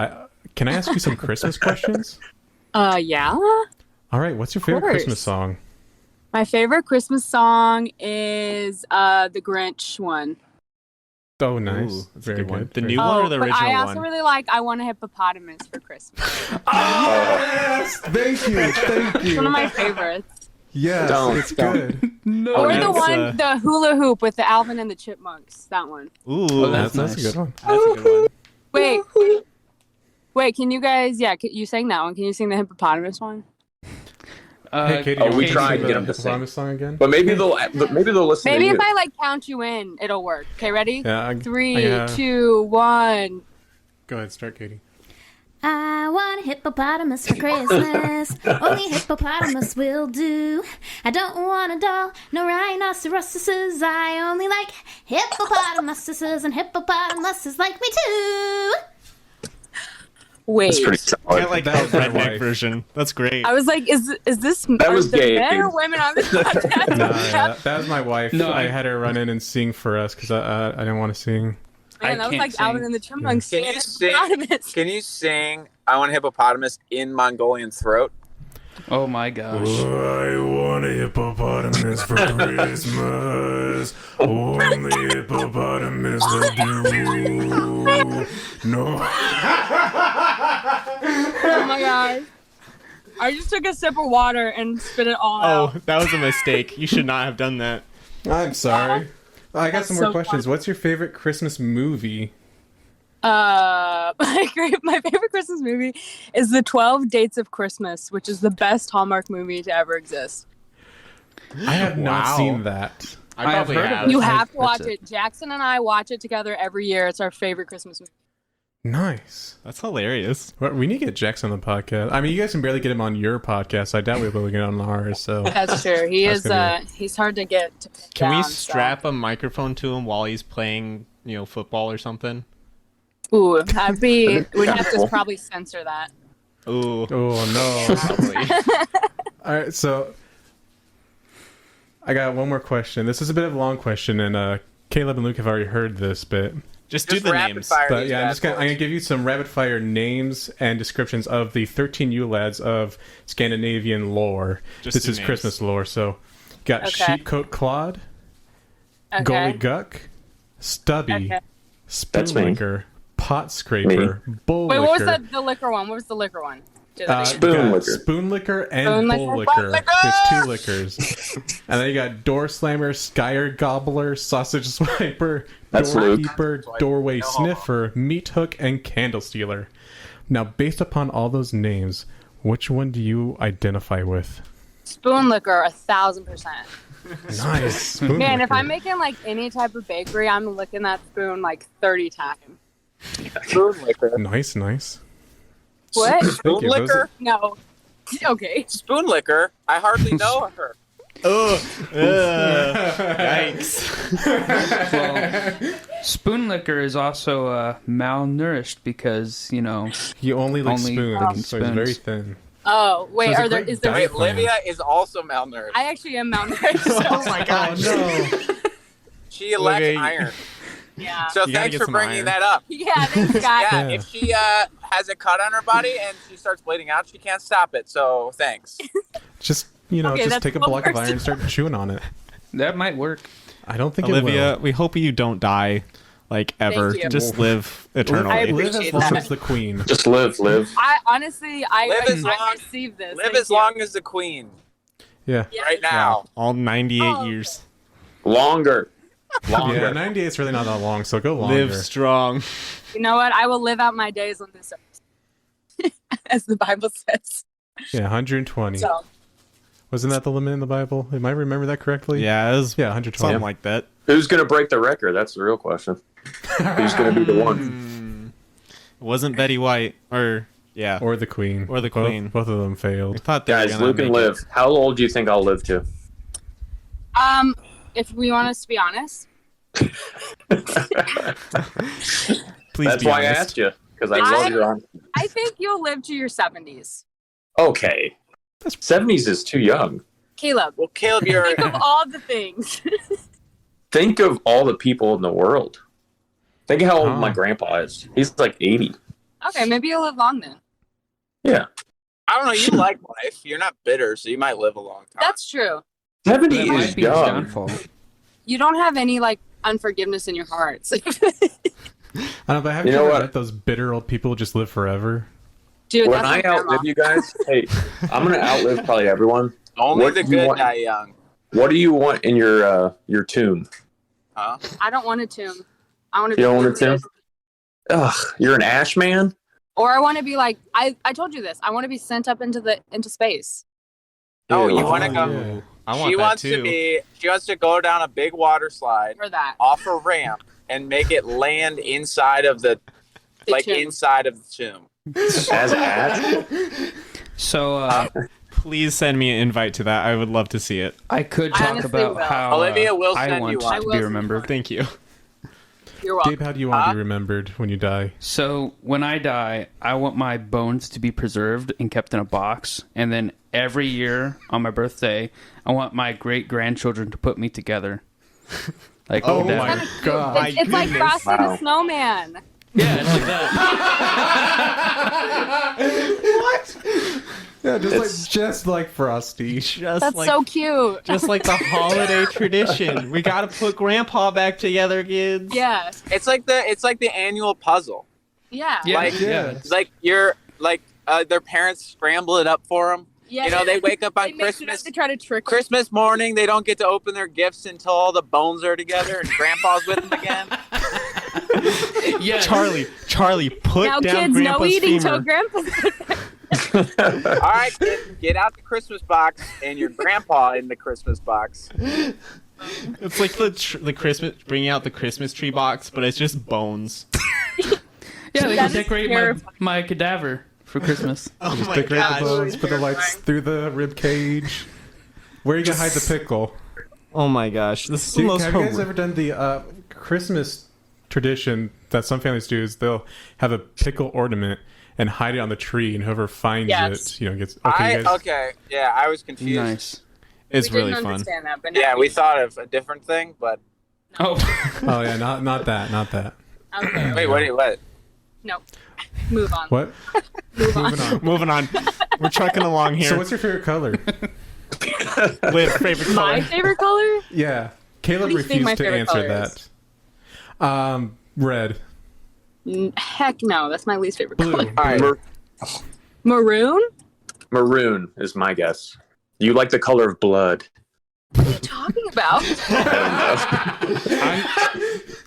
can I ask you some Christmas questions? Yeah. All right, what's your favorite course. Christmas song? My favorite Christmas song is the Grinch one. Oh, nice. Ooh, that's a Very good one. good. The Very new good. one or the but I original also one? really like I Want a Hippopotamus for Christmas. Yes! Thank you. Thank It's one you. of my favorites. Yes, Don't, it's don't. good. No. Or yeah, the it's, one, the hula hoop with the Alvin and the Chipmunks. That one. Ooh, Oh, That's that's a nice. good one. that's a good one. Wait. Wait, can you guys, you sang that one. Can you sing the hippopotamus one? Hey, Katie, Oh, do you we want to tried sing to get the them to sing. Hippopotamus song again? But maybe they'll listen Maybe to you. if I like count you in, it'll work. Okay, ready? Yeah. 3, 2, 1. Go ahead, start, Katie. I want a hippopotamus for Christmas. Only hippopotamus will do. I don't want a doll, no rhinoceroses. I only like hippopotamuses, and hippopotamuses like me too. Wait. That's pretty solid. I like That that was my redneck wife. version. That's great. I was like, is this That was are there gay, men or dude. women on this podcast? No, that was my wife. No, I I- had her run in and sing for us because I didn't want to sing. Man, that was can't like sing. Alvin and the Chipmunks. Can singing you sing? hippopotamus. Can you sing I Want a Hippopotamus in Mongolian throat? Oh my gosh. I want a hippopotamus for Christmas. Only hippopotamus will do. No. Oh my god. I just took a sip of water and spit it all out. Oh, that was a mistake. You should not have done that. I'm sorry. I got some more so questions. What's your favorite Christmas movie? My favorite Christmas movie is The 12 Dates of Christmas, which is the best Hallmark movie to ever exist. I have not Wow. seen that. I have probably heard of have. it. You have to That's watch it. it. Jackson and I watch it together every year. It's our favorite Christmas movie. Nice. That's hilarious. Well, we need to get Jackson on the podcast. I mean, you guys can barely get him on your podcast. So I doubt we'll be able to get him on ours. So That's true. He That's is gonna he's hard to get to pin Can we down, so. strap a microphone to him while he's playing, football or something? Ooh, that'd be we'd have to Cool. probably censor that. Ooh, oh no. probably. All right, so I got one more question. This is a bit of a long question, and Caleb and Luke have already heard this bit. Just do Just the rapid names. fire But these yeah, bad I'm gonna boys. give you some rapid fire names and descriptions of the 13 Yule lads of Scandinavian lore. Just This do is names. Christmas lore. So, got Okay. Sheepcoat Claude, Okay. Goalie Guck, Stubby, Okay. Spoonlicker, Pot Scraper, Bull Wait, what was Licker. the liquor one? What was the liquor one? Do that again. Spoon got liquor. Spoon Licker and Spoon Bull licker. Licker. Butt licker! There's 2 liquors. And then you got Door Slammer, Skyer Gobbler, Sausage Swiper, That's Luke. Doorkeeper, Doorway Sniffer, Meat Hook, and Candle Stealer. Now, based upon all those names, which one do you identify with? Spoon liquor, 1,000%. Nice. Spoon Man, if Licker. I'm making like any type of bakery, I'm licking that spoon like 30 times. Spoon liquor. Nice, nice. What? Thank Spoon you. Those liquor. No. Okay. Spoon liquor. I hardly know her. Oh, yikes. Well, spoon liquor is also malnourished because, He only likes Only spoons, so he's spoons. very thin. Oh, wait, So it's a are there great is there diet Wait, Olivia is also malnourished. I actually am malnourished. Oh my gosh. Oh, no. She lacks Olivia, iron. Yeah. So You gotta thanks get for some bringing iron. that up. Yeah, thanks, guys. Yeah, Yeah. if she has a cut on her body and she starts bleeding out, she can't stop it. So thanks. Just, Okay, just that's take a one block of person. iron and start chewing on it. That might work. I don't think Olivia, it will. we hope you don't die, ever. Thank you. Just live I eternally. Live appreciate as long that. as the queen. Just live. I honestly, I Live received this. Live Thank as you. long as the queen. Yeah. Yes. Right now. All 98 Oh. years. Longer. Yeah, Longer. 98 is really not that long, so go longer. Live strong. You know what? I will live out my days on this earth, as the Bible says. Yeah, 120. So, Wasn't that the limit in the Bible? Am I remember that correctly? Yeah, it was Yeah, 120. something like that. Who's gonna break the record? That's the real question. Who's gonna be the one? It wasn't Betty White, or yeah. Or the queen. Or the Both- queen. Both of them I failed. thought they were Guys, gonna Luke and make it. Liv. How old do you think I'll live to? if we want us to be honest, Please That's be why I honest. asked you. because I love your honesty. I think you'll live to your 70s. Okay. 70s is too young. Caleb. Well, Caleb, you're Think of all the things. Think of all the people in the world. Think of how old my grandpa is. He's like 80. Okay, maybe you'll live long then. Yeah. I don't know. You like life. You're not bitter, so you might live a long time. That's true. 70 That is might be his young. downfall. You don't have any like unforgiveness in your heart. I don't know, but haven't You you know ever what? met those bitter old people who just live forever? Dude, When that's I my grandma. outlive you guys, hey, I'm going to outlive probably everyone. Only What the do you good want? die young. What do you want in your tomb? Huh? I don't want a tomb. I want to You be don't want a cremated. tomb? Ugh, you're an ash man? Or I want to be like I told you this. I want to be sent up into space. Oh, Ew. you want to go? Yeah. I want She that wants too. to be. She wants to go down a big water slide For that. off a ramp and make it land inside of the tomb. inside of the tomb. As ash? So Please send me an invite to that. I would love to see it. I could I talk honestly about will. how Olivia will I send want you to one. I will be send you remembered. one. Thank you. You're welcome. Gabe, how do you want to be remembered when you die? So when I die, I want my bones to be preserved and kept in a box, and then every year on my birthday, I want my great grandchildren to put me together. Like Oh that. my god. My It's like goodness. Frosty Wow. the Snowman. Yeah, it's like that. Yeah, It's- just like Frosty. Just That's like so cute. just like the holiday tradition. We gotta put Grandpa back together, kids. Yeah. It's like the annual puzzle. Yeah. Yeah, Like- yeah. It's like their parents scramble it up for them. Yeah. You know, they wake up on They mix it up, Christmas They try to trick. Christmas morning. They don't get to open their gifts until all the bones are together and Grandpa's with them again. Yes. Charlie, put Now down kids, no Grandpa's eating femur. till Grandpa's. All right, kids, get out the Christmas box and your Grandpa in the Christmas box. It's like the Christmas, bringing out the Christmas tree box, but it's just bones. Yeah, they That can is decorate terrifying. my cadaver for Christmas. Oh my Decorate the gosh. bones, put the lights through the rib cage. Where are you gonna hide the pickle? Oh my gosh. This is the Dude, most have you guys ever done the Christmas tradition that some families do? Is they'll have a pickle ornament and hide it on the tree, and whoever finds Yes. it, gets. Okay, you guys, Yeah, I was confused. Nice. It's We really didn't fun. understand that, but now Yeah, we thought of a different thing, but Oh. Oh yeah, not that. Okay. wait, what? No. Move on. What? Move on. Moving on. Moving on. We're trucking along here. So, what's your favorite color? Liv, favorite My color? favorite color? Yeah, Caleb What do you think my refused to favorite answer color that. Red, Heck no. That's my least favorite blue. color. All right. Maroon? Maroon is my guess. You like the color of blood. What are you talking about?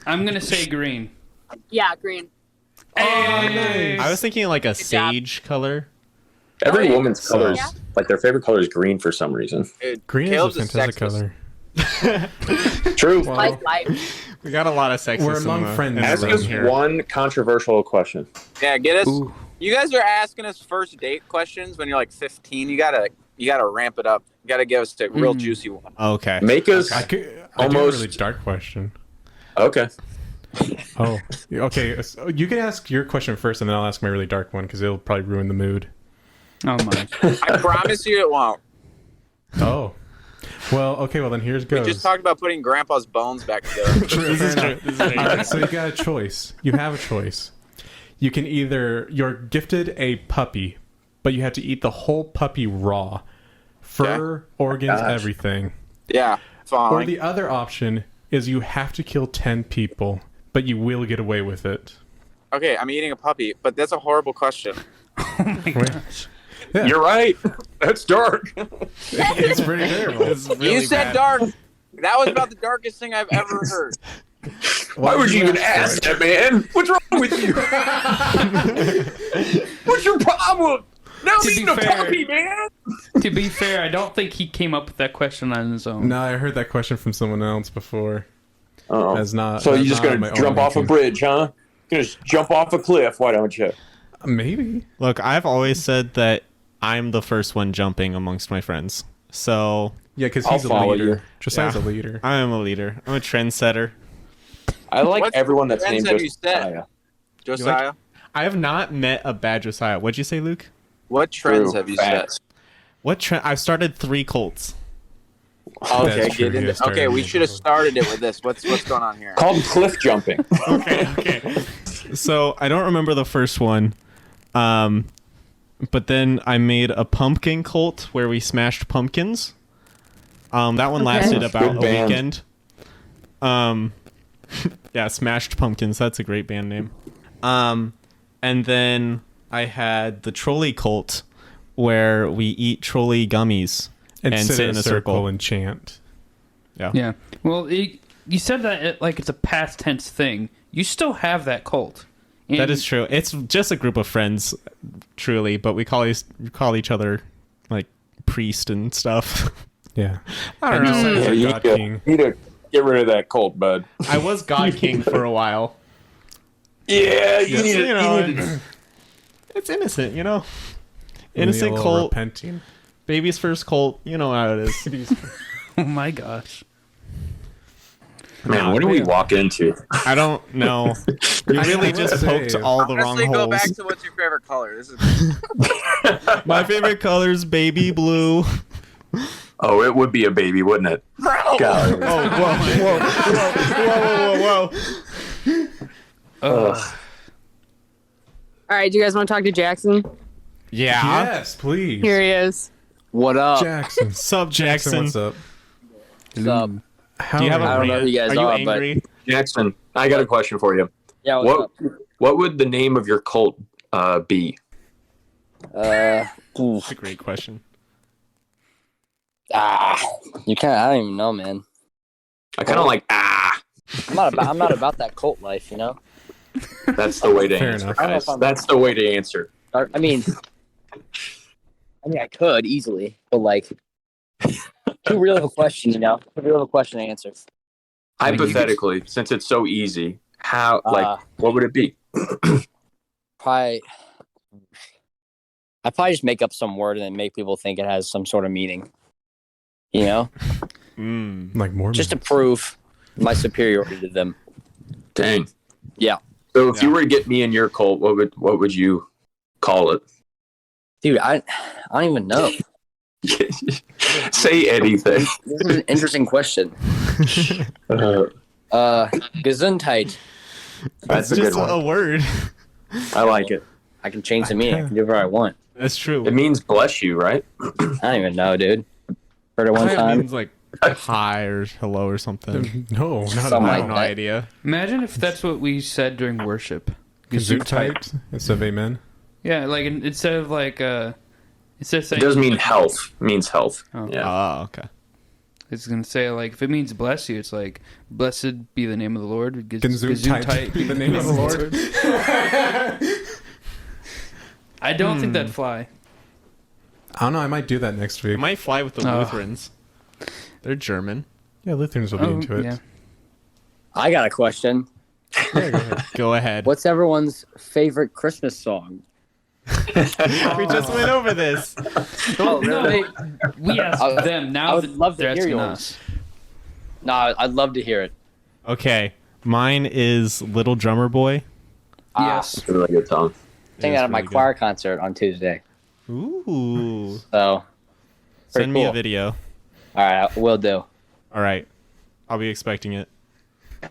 I'm gonna say green. Yeah, green. Hey! I was thinking like a Good job. sage color. Every Okay. woman's color is Yeah. like their favorite color is green for some reason. Dude, Green Caleb's is a fantastic sexist. color. True. Well, Life, life. We got a lot of sexism. We're among friends. in the Ask room us here. one controversial question. Yeah, get us. Ooh. You guys are asking us first date questions when you're like 15. You gotta ramp it up. You gotta give us a real juicy one. Okay. Make us I do a Almost- really dark question. okay. Oh, okay. So you can ask your question first, and then I'll ask my really dark one because it'll probably ruin the mood. Oh my. I promise you it won't. Oh, well, okay. Well, then here's We goes. just talked about putting Grandpa's bones back together. This is true. This is very All true. right, so you got a choice. You have a choice. You can you're gifted a puppy, but you have to eat the whole puppy raw, fur, organs, gosh. everything. Yeah, Or fine. the other option is you have to kill 10 people, but you will get away with it. Okay, I'm eating a puppy, but that's a horrible question. Yeah, You're right. That's dark. it's pretty terrible. It's really You said bad. dark. That was about the darkest thing I've ever heard. Why would you even ask that, man? What's wrong with you? What's your problem? Now I'm To be eating a fair- puppy, man. To be fair, I don't think he came up with that question on his own. No, I heard that question from someone else before. Uh-oh. That's not. So that's you're just not gonna my own jump off a making. bridge, huh? You're gonna just jump off a cliff. Why don't you? Maybe. Look, I've always said that I'm the first one jumping amongst my friends. So Yeah, because I'll he's a follow leader. you. Josiah's Yeah. a leader. I am a leader. I'm a trendsetter. I like What's everyone the that's named trends have you set? Josiah. Josiah? I have not met a bad Josiah. What'd you say, Luke? What trends True. have you set? Facts. What trend? I've started 3 cults. Okay, That's true, get he into, started okay. We it. should have started it with this. What's going on here? Called cliff jumping. Okay. So I don't remember the first one. But then I made a pumpkin cult where we smashed pumpkins. That one lasted about Good a band. weekend. Yeah, Smashed Pumpkins. That's a great band name. And then I had the trolley cult where we eat trolley gummies and sit in a circle. and chant. Yeah. Well, you said that like it's a past tense thing. You still have that cult. And That is true. It's just a group of friends, truly, but we call each other like priest and stuff. Yeah. I don't know. Yeah, you God King. need to get rid of that cult, bud. I was God King for a while. Yeah, It's innocent, you know. And Innocent the little cult, repenting. baby's first cult. You know how it is. Oh my gosh. Man, what do we walk into? I don't know. You really just say, poked all the wrong Honestly, go back holes. to what's your favorite color. This is My favorite color is baby blue. Oh, it would be a baby, wouldn't it? God. Whoa. All right, do you guys want to talk to Jackson? Yeah. Yes, please. Here he is. what up. Jackson. Sup, Jackson? What's up? What's up? How Do you have are a I don't know who you guys Are you are, angry? Jackson, I got a question for you. Yeah, what's What would the name of your cult be? up? That's a great question. You can't. I don't even know, man. I kind of like I'm not about that cult life, you know. That's the way to Fair answer, enough. I don't know guys. if I'm- That's the way to answer. I mean, I could easily, but like, too real of a question, you know. Too real of a question to answer. Hypothetically, since it's so easy, how what would it be? Probably, I probably just make up some word and then make people think it has some sort of meaning. You know, like Mormon? just to prove my superiority to them. Dang. Yeah. So if you were to get me in your cult, what would you call it? Dude, I don't even know. Say anything. This is an interesting question. Gesundheit. That's a just good one. a word. I like it. I can change the meaning. I can do whatever I want. That's true. It means bless you, right? I don't even know, dude. Heard it one It time. means like hi or hello or something. No, not at Something all. I like have no that. idea. Imagine if that's what we said during worship. Gesundheit instead of amen. Yeah, like instead of like instead of It saying does mean health. It means health. Oh. Yeah. Oh, okay. it's gonna say like if it means bless you, it's like blessed be the name of the Lord. Gesundheit be the name of the Lord. I don't think that'd fly. I don't know. I might do that next week. It might fly with the Oh. Lutherans. They're German. Yeah, Lutherans will be into it. Yeah. I got a question. Yeah, go ahead. Go ahead. What's everyone's favorite Christmas song? We just went over this. Oh, No, we asked I- them. Now I would love to they're hear asking yours. us. No, I'd love to hear it. Okay. Mine is Little Drummer Boy. Yes. It's a really good song. Sing It that is at my really good. choir concert on Tuesday. Ooh. So, Send me a cool. video. all right, I will do. All right. I'll be expecting it. All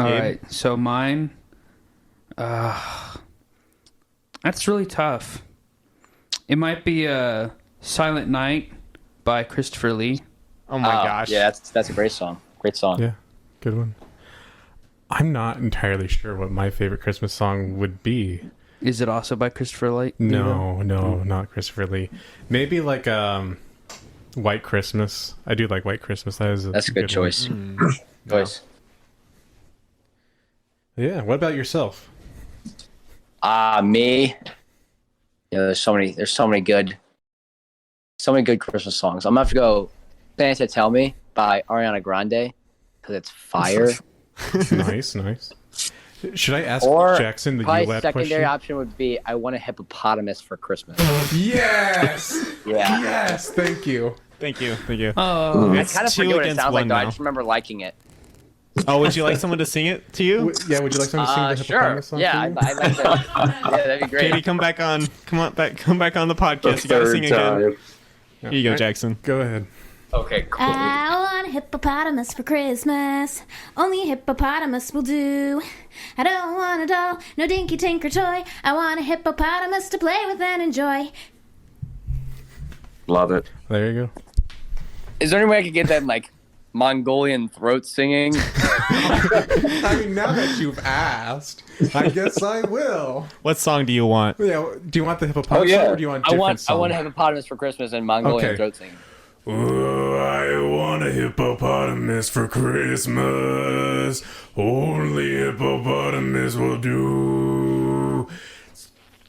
Gabe? right. So mine. That's really tough. It might be "Silent Night" by Christopher Lee. Oh my gosh. Yeah, that's a great song. Great song. Yeah, good one. I'm not entirely sure what my favorite Christmas song would be. Is it also by Christopher Lee? No, not Christopher Lee. Maybe like White Christmas. I do like White Christmas. That's a good one. choice. Mm. Choice. Yeah. What about yourself? Me. Yeah, there's so many good Christmas songs. I'm gonna have to go Santa Tell Me by Ariana Grande because it's fire. Nice. Should I ask Or Jackson the probably ULAP secondary question? option would be I want a hippopotamus for Christmas. Yes. Yeah. Thank you. Thank you. Oh, I It's kind of two forget what it against sounds like one though. I now. just remember liking it. Oh, would you like someone to sing it to you? Yeah, would you like someone to sing the Sure. hippopotamus song? Yeah, for you? I'd like to. Yeah, that'd be great. Katie, come back on. Come back on the podcast. You gotta sing again. Here you go, Jackson. Go ahead. Okay, cool. I want a hippopotamus for Christmas. Only a hippopotamus will do. I don't want a doll, no dinky tinker toy. I want a hippopotamus to play with and enjoy. Love it. There you go. Is there any way I could get that like Mongolian throat singing? I mean, now that you've asked, I guess I will. What song do you want? Yeah, do you want the hippopotamus song or do you want a different I song? want a hippopotamus for Christmas and Mongolian Okay. throat singing. Oh, I want a hippopotamus for Christmas. Only hippopotamus will do.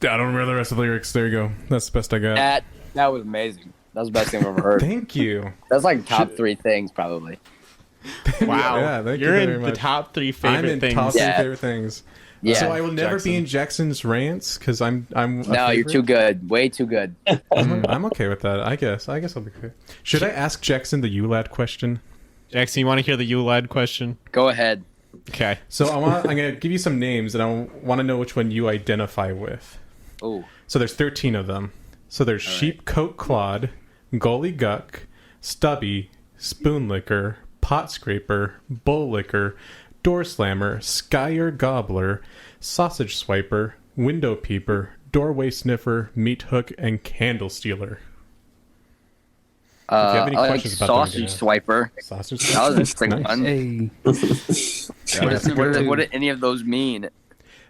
I don't remember the rest of the lyrics. There you go. That's the best I got. That was amazing. That was the best thing I've ever heard. Thank you. That's like top 3 things probably. Wow. Yeah, thank you You're very in the much. top 3 I'm favorite in things. top 3 Yeah. favorite things. Yeah. So I will never Jackson. be in Jackson's rants because I'm. No, you're too good. Way too good. I'm okay with that. I guess I'll be okay. Should I ask Jackson the you lad question? Jackson, you want to hear the you lad question? Go ahead. Okay. So I'm gonna give you some names and I want to know which one you identify with. Ooh. So there's 13 of them. So there's Sheepcoat Clod, Gully Guck, Stubby, Spoon Licker, Pot Scraper, Bull Licker, Door Slammer, Skyer Gobbler, Sausage Swiper, Window Peeper, Doorway Sniffer, Meat Hook, and Candle Stealer. If you have any I like questions about them, sausage swiper. Sausage That was Swiper. interesting Nice. one. Hey. What, What's number 2? what do any of those mean?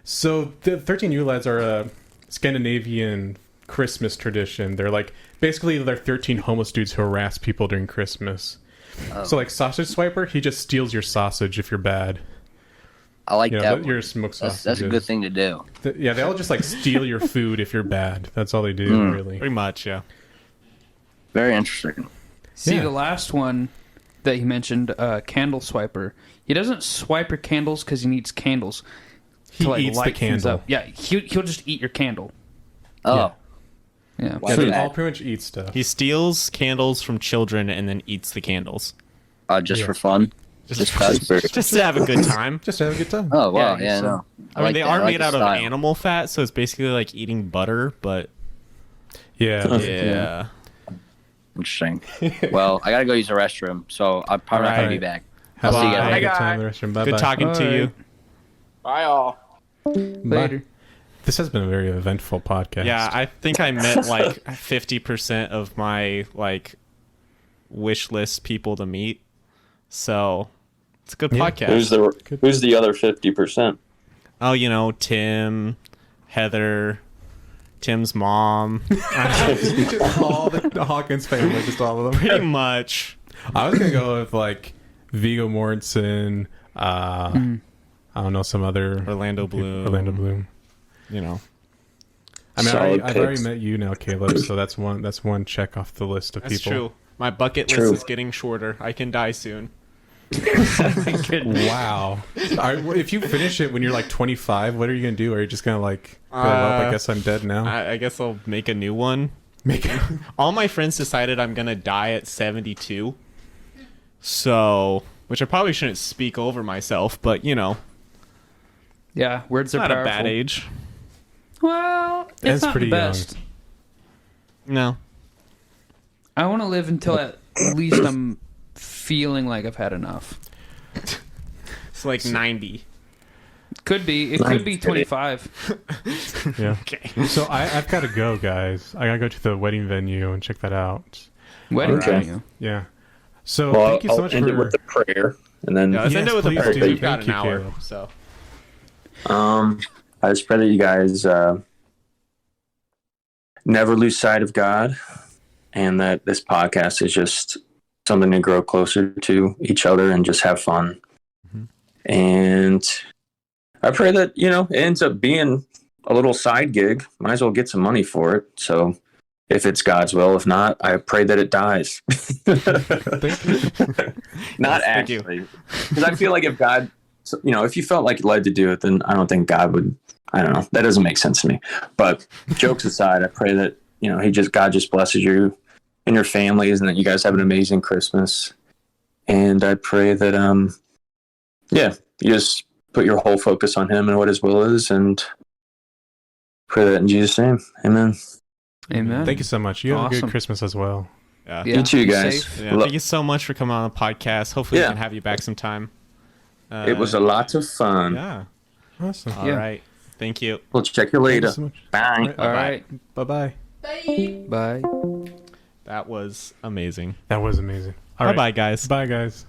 So the 13 Yule lads are a Scandinavian Christmas tradition. They're like basically they're 13 homeless dudes who harass people during Christmas. Oh. So like Sausage Swiper, he just steals your sausage if you're bad. I like You know, that. your One. smoked That's sausages. a good thing to do. Yeah, they all just like steal your food if you're bad. That's all they do, really. Pretty much, yeah. Very interesting. See, Yeah. the last one that he mentioned, Candle Swiper. He doesn't swipe your candles because he needs candles He to like eats the light things candle. up. Yeah, he'll just eat your candle. Oh, Yeah. Why Yeah, do they that? all pretty much eat stuff. He steals candles from children and then eats the candles. just Yeah. for fun. Just cause. Just to have a good time. Just to have a good time. Oh wow, Yeah, yeah, so- no. I mean, like they that. are I like made the out of style. animal fat, so it's basically like eating butter, but Yeah. yeah. Interesting. Well, I gotta go use the restroom, so I'm probably not gonna be Alright. back. Have, I'll see you have guys a good later. time in the restroom. Bye Good bye. talking to you. Bye, all. Later. This has been a very eventful podcast. Yeah, I think I met like 50% of my like wish list people to meet. So it's a good Yeah. podcast. Who's the other 50%? Oh, you know, Tim, Heather, Tim's mom. Just all the Hawkins family, just all of them. Pretty much. I was gonna go with like Viggo Mortensen. I don't know, some other Orlando Bloom. Orlando Bloom. You know. I mean, Solid I've already picks. met you now, Caleb. So that's one check off the list of That's people. true. My bucket True. list is getting shorter. I can die soon. Wow. If you finish it when you're like 25, what are you gonna do? Are you just gonna like, go up, I guess I'm dead now? I guess I'll make a new one. Make All my friends decided I'm gonna die at 72. So, which I probably shouldn't speak over myself, but you know, Yeah, words it's are not powerful. a bad age. Well, it's That's not pretty the best. No. I want to live until at least I'm feeling like I've had enough. It's like 90. Could be. It could be 25. Yeah. Okay. So I've got to go, guys. I gotta go to the wedding venue and check that out. Wedding Okay. venue. Yeah. So Well, thank you so I'll much end for. it with a prayer, and then Yeah, let's end Yes, it with a please prayer. do. We've got Thank an you, hour. Caleb. So I just pray that you guys never lose sight of God, and that this podcast is just something to grow closer to each other and just have fun. Mhm. And I pray that, you know, it ends up being a little side gig. Might as well get some money for it. So if it's God's will, if not, I pray that it dies. Thank you. Not Yes, thank you. actually. Because I feel like if God, you know, if you felt like you led to do it, then I don't think God would. I don't know. That doesn't make sense to me. But jokes aside, I pray that, you know, God just blesses you and your families, and that you guys have an amazing Christmas. And I pray that yeah, you just put your whole focus on him and what his will is, and pray that in Jesus' name. Amen. Amen. Thank you so much. You have a Awesome. good Christmas as well. Yeah. Yeah, You too, be guys. safe. Yeah, thank you so much for coming on the podcast. Hopefully we can have you back sometime. It was a lot of fun. Yeah. Awesome. All right. Thank you. We'll check you Thank later. you so much. Bye. All right. Bye-bye. Bye. That was amazing. That was amazing. All Bye right. bye, guys. Bye, guys.